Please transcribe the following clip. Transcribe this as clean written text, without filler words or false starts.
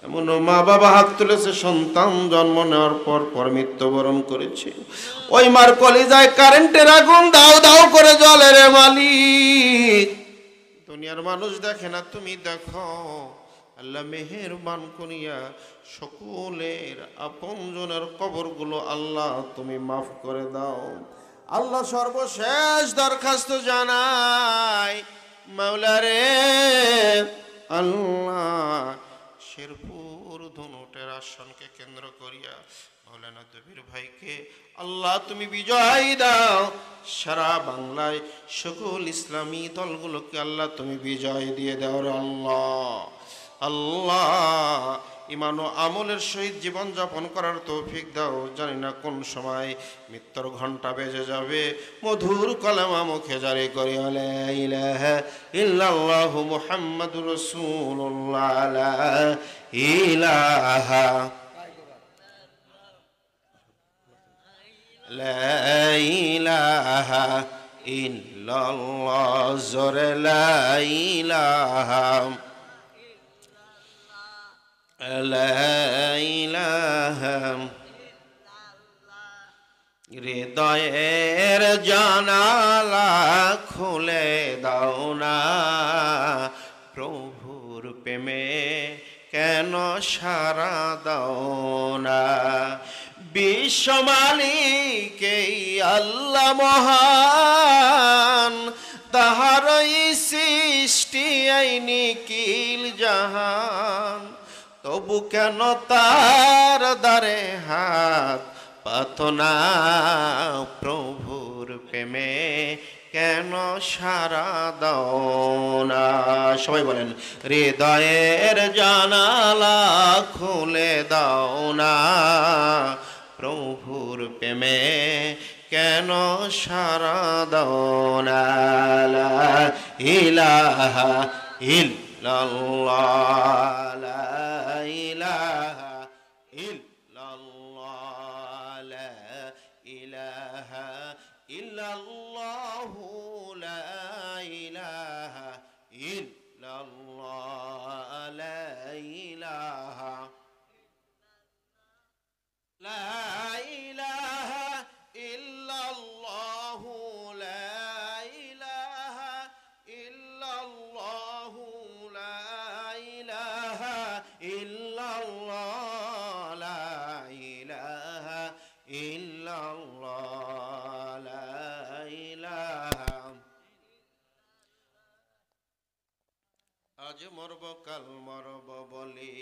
এমন মা বাবা হাত তুলেছে সন্তান জন্ম নেওয়ার পর পর মৃত্যুবরণ করেছে, ওই মার কলিজায় কারেন্টের আগুন দাও দাও করে জ্বলে রে মালিক। দুনিয়ার মানুষ দেখে না, তুমি দেখো। আল্লাহ মেহেরবান করিয়া সকলের আপনজনের কবরগুলো আল্লাহ তুমি মাফ করে দাও। আল্লাহ সর্বশেষ দরখাস্ত জানাই, মাওলা রে আল্লাহ, শেরপুর ধনুটের আসনকে কেন্দ্র করিয়া মাওলানা দবির ভাইকে আল্লাহ তুমি বিজয় দাও। সারা বাংলায় সকল ইসলামী দলগুলোকে আল্লাহ তুমি বিজয় দিয়ে দাও রে আল্লাহ। আল্লাহ ইমান ও আমলের সহিত জীবন যাপন করার তৌফিক দাও। জানি না কোন সময় মৃত্যুর ঘণ্টা বেজে যাবে, মধুর কলেমা মুখে জারি করি লা ইলাহা ইল্লাল্লাহু মুহাম্মাদুর রাসূলুল্লাহ লা ইলাহা লা ইলাহা ইল্লাল্লাহ জোরে লা ইলাহা লা ইলাহা। হৃদয়ের জানালা খুলে দাও না, প্রভুর প্রেমে কেন সারা দাও না। বিশ্ব মালিক এই আল্লাহ মহান, তাহারই সৃষ্টি এই নিখিল জাহান, তবু কেন তার দ্বারে হাত পাতো না, প্রভুর প্রেমে কেন সারা দাও না। সবাই বলেন, হৃদয়ের জানালা খুলে দাও না, প্রভুর প্রেমে কেন সারা দাও না। লা ইলাহা ইল্লাল্লাহ লা ইলাহা ইল্লাল্লাহ লা ইলাহা ইল্লাল্লাহ লা ইলাহা ইল্লাল্লাহ লা ইলাহা লা ইলাহা ইল্লাল্লাহ লা ইলাহা ইল্লাল্লাহ লা ইলাহা ইল্লাল্লাহ